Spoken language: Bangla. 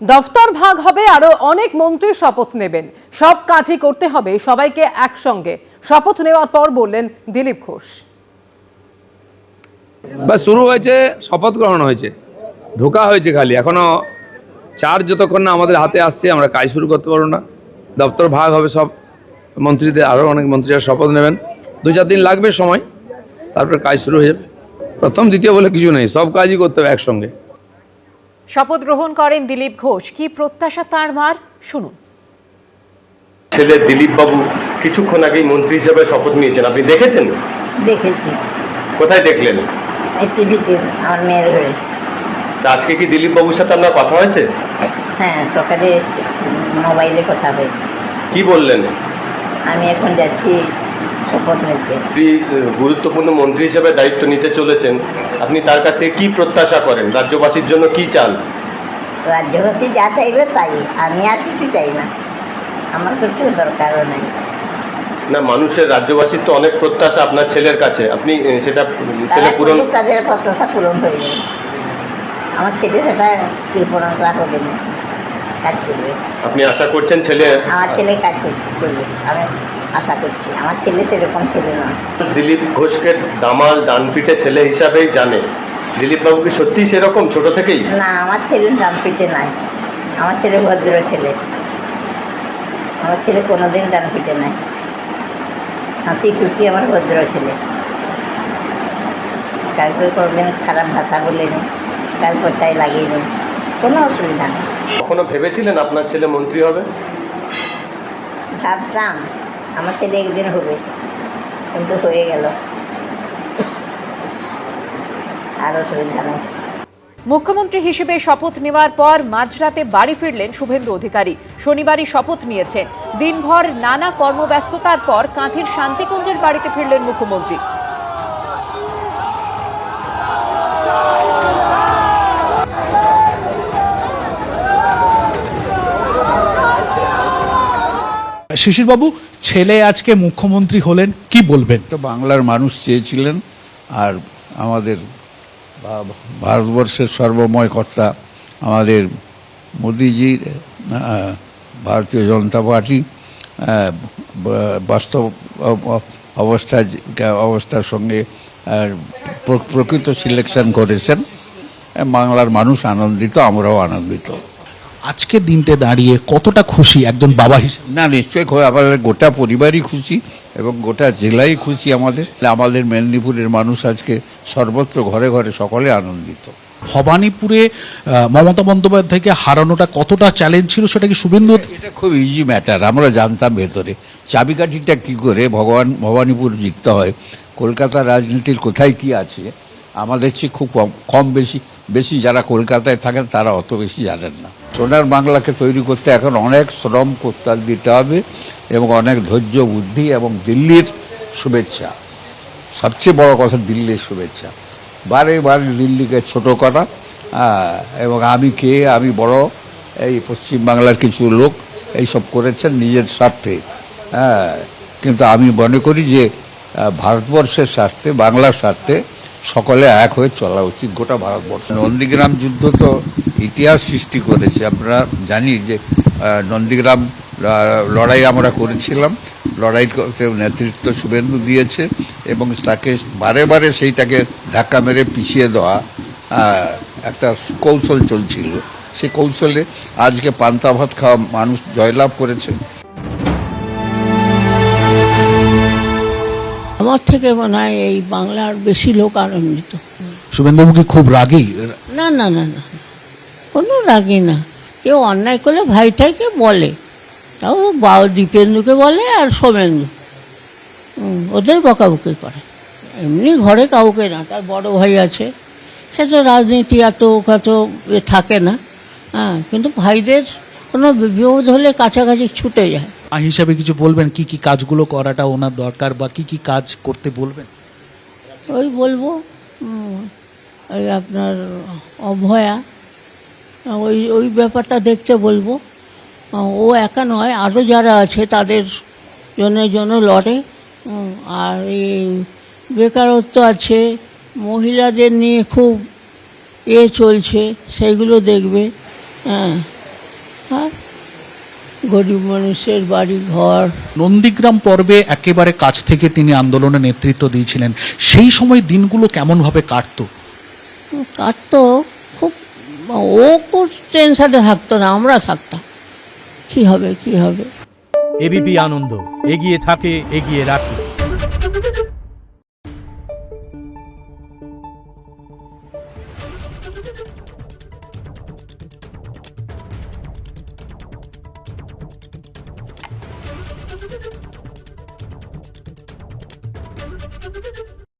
দফতর ভাগ হবে, আরো অনেক মন্ত্রী শপথ নেবেন। সব কাজই করতে হবে সবাইকে একসঙ্গে। শপথ নেওয়ার পর বললেন দিলীপ ঘোষ। বাস শুরু হয়েছে, শপথ গ্রহণ হয়েছে, ঢোকা হয়েছে, খালি এখনো চার্জ যতক্ষণ না আমাদের হাতে আসছে আমরা কাজ শুরু করতে পারবো না। দপ্তর ভাগ হবে, সব মন্ত্রীদের, আরও অনেক মন্ত্রীরা শপথ নেবেন। 2-4 দিন লাগবে সময়, তারপর কাজ শুরু হয়ে যাবে। প্রথম দ্বিতীয় বলে কিছু নেই, সব কাজই করতে হবে একসঙ্গে। শপথ গ্রহণ করেন দিলীপ ঘোষ। কি প্রত্যাশা তার মার, শুনুন। ছেলে দিলীপ বাবু কিছুক্ষণ আগেই মন্ত্রী হিসেবে শপথ নিয়েছেন, আপনি দেখেছেন? দেখেছি, কোথায় দেখলেন? টিভিতে আমার মেয়ের ঘরে। তা আজকে কি দিলীপ বাবুর সাথে আপনার কথা হয়েছে? হ্যাঁ, সকালে মোবাইলে কথা হয়েছে। কি বললেন? আমি এখন যাচ্ছি শপথ নিতে। আপনি গুরুত্বপূর্ণ মন্ত্রী হিসেবে দায়িত্ব নিতে চলেছেন, আপনি তার কাছ থেকে কি প্রত্যাশা করেন? রাজ্যবাসীর জন্য কি চান? রাজ্যবাসী যা চাইবে তাই, আমি আর কিছু চাই না, আমার কিছু দরকারও নেই। না, মানুষের, রাজ্যবাসীর তো অনেক প্রত্যাশা আপনার ছেলের কাছে, আপনি সেটা ছেলে পূরণ? তাদের প্রত্যাশা পূরণ হয়ে যাবে, আমার ছেলে সেটা পূরণ করা হবে না, কাজ করবে। আপনি আশা করছেন ছেলে? আমার ছেলে কাজ করবে, আমি আশা করছি। আমার ছেলে সেরকম ছেলে নয়। দিলীপ ঘোষকে দামাল ডানপিটে ছেলে হিসাবেই জানে, দিলীপ বাবু কি সত্যিই সেরকম ছোট থেকেই? না, আমার ছেলে ডানপিটে নাই, আমার ছেলে ভদ্র ছেলে। আমার ছেলে কোনোদিন ডানপিটে নাই, হাসি খুশি আমার ভদ্র ছেলে। কাউকে কোনোদিন খারাপ ভাষা বলেনি, কার কথায় লাগিয়েনি, কোনো অসুবিধা নেই। কখনো ভেবেছিলেন আপনার ছেলে মন্ত্রী হবে? ভাবতাম আমার ছেলে একদিন হবে, কিন্তু হয়ে গেল, আর অসুবিধা নেই। মুখ্যমন্ত্রী হিসেবে শপথ নেওয়ার পর মাঝরাতে বাড়ি ফিরলেন শুভেন্দু অধিকারী। শনিবারই শপথ নিয়েছেন। দিনভর নানা কর্মব্যস্ততার পর কাঁথির শান্তিকুঞ্জের বাড়িতে ফিরলেন মুখ্যমন্ত্রী। শিশিরবাবু, ছেলে আজকে মুখ্যমন্ত্রী হলেন, কি বলবেন? তো বাংলার মানুষ চেয়েছিলেন, আর আমাদের ভারতবর্ষের সর্বময় কর্তা আমাদের মোদিজির ভারতীয় জনতা পার্টি বাস্তব অবস্থার সঙ্গে প্রকৃত সিলেকশন করেছেন। বাংলার মানুষ আনন্দিত, আমরাও আনন্দিত। আজকের দিনটা দাঁড়িয়ে কতটা খুশি একজন বাবা হিসেবে? না, নিশ্চয়ই আমাদের গোটা পরিবারই খুশি এবং গোটা জেলাই খুশি। আমাদের মেদিনীপুরের মানুষ আজকে সর্বত্র ঘরে ঘরে সকলে আনন্দিত। ভবানীপুরে মমতা বন্দ্যোপাধ্যায়কে হারানোটা কতটা চ্যালেঞ্জ ছিল, সেটা কি শুভেন্দু? এটা খুব ইজি ম্যাটার, আমরা জানতাম ভেতরে চাবিকাঠিটা কি করে ভবানীপুর জিততে হয়। কলকাতার রাজনীতির কোথায় কি আছে আমাদের চেয়ে খুব কম বেশি যারা কলকাতায় থাকেন তারা অত বেশি জানেন না। সোনার বাংলাকে তৈরি করতে এখন অনেক শ্রম করতে দিতে হবে এবং অনেক ধৈর্য, বুদ্ধি এবং দিল্লির শুভেচ্ছা। সবচেয়ে বড় কথা দিল্লির শুভেচ্ছা, বারে দিল্লিকে ছোট করা। এবং আমি বড়, এই পশ্চিমবাংলার কিছু লোক এইসব করেছেন নিজের স্বার্থে। কিন্তু আমি মনে করি যে ভারতবর্ষের স্বার্থে, বাংলার স্বার্থে সকলে এক হয়ে চলা উচিত গোটা ভারতবর্ষ। নন্দীগ্রাম যুদ্ধ তো ইতিহাস সৃষ্টি করেছে। আমরা জানি যে নন্দীগ্রাম লড়াই আমরা করেছিলাম, লড়াই করতে নেতৃত্ব শুভেন্দু দিয়েছে এবং তাকে বারে সেইটাকে ধাক্কা মেরে পিছিয়ে দেওয়া একটা কৌশল চলছিল। সেই কৌশলে আজকে পান্তা ভাত খাওয়া মানুষ জয়লাভ করেছে। আমার থেকে মনে হয় এই বাংলার বেশি লোক আনন্দিত। শুভেন্দুবাবু কি খুব রাগী? না না না না, কোনো রাগী না। কেউ অন্যায় করলে ভাইটাইকে বলে, তাও দীপেন্দুকে বলে আর সোমেন্দু ওদের বকাবকি করে, এমনি ঘরে কাউকে না। তার বড় ভাই আছে, সে তো রাজনীতি এত থাকে না, কিন্তু ভাইদের কোনো বিপদ হলে কাছাকাছি ছুটে যায়। হিসাবে কিছু বলবেন, কি কি কাজগুলো করাটা ওনার দরকার বা কি কি কাজ করতে বলবেন? ওই বলবো, ওই আপনার অভয়া, ওই ব্যাপারটা দেখতে বলবো। ও একা নয়, আরও যারা আছে তাদের জন্য লড়ে। আর এই বেকারত্ব আছে, মহিলাদের নিয়ে খুব চলছে, সেইগুলো দেখবে। আর গরিব মানুষের বাড়ি ঘর। নন্দীগ্রাম পর্বে একেবারে কাছ থেকে তিনি আন্দোলনে নেতৃত্ব দিয়েছিলেন, সেই সময় দিনগুলো কেমনভাবে কাটতো? কাটতো খুব, ও খুব টেনশনে থাকতো না, আমরা থাকতাম কি হবে কি হবে। এবিপি আনন্দ, এগিয়ে থাকে, এগিয়ে রাখে।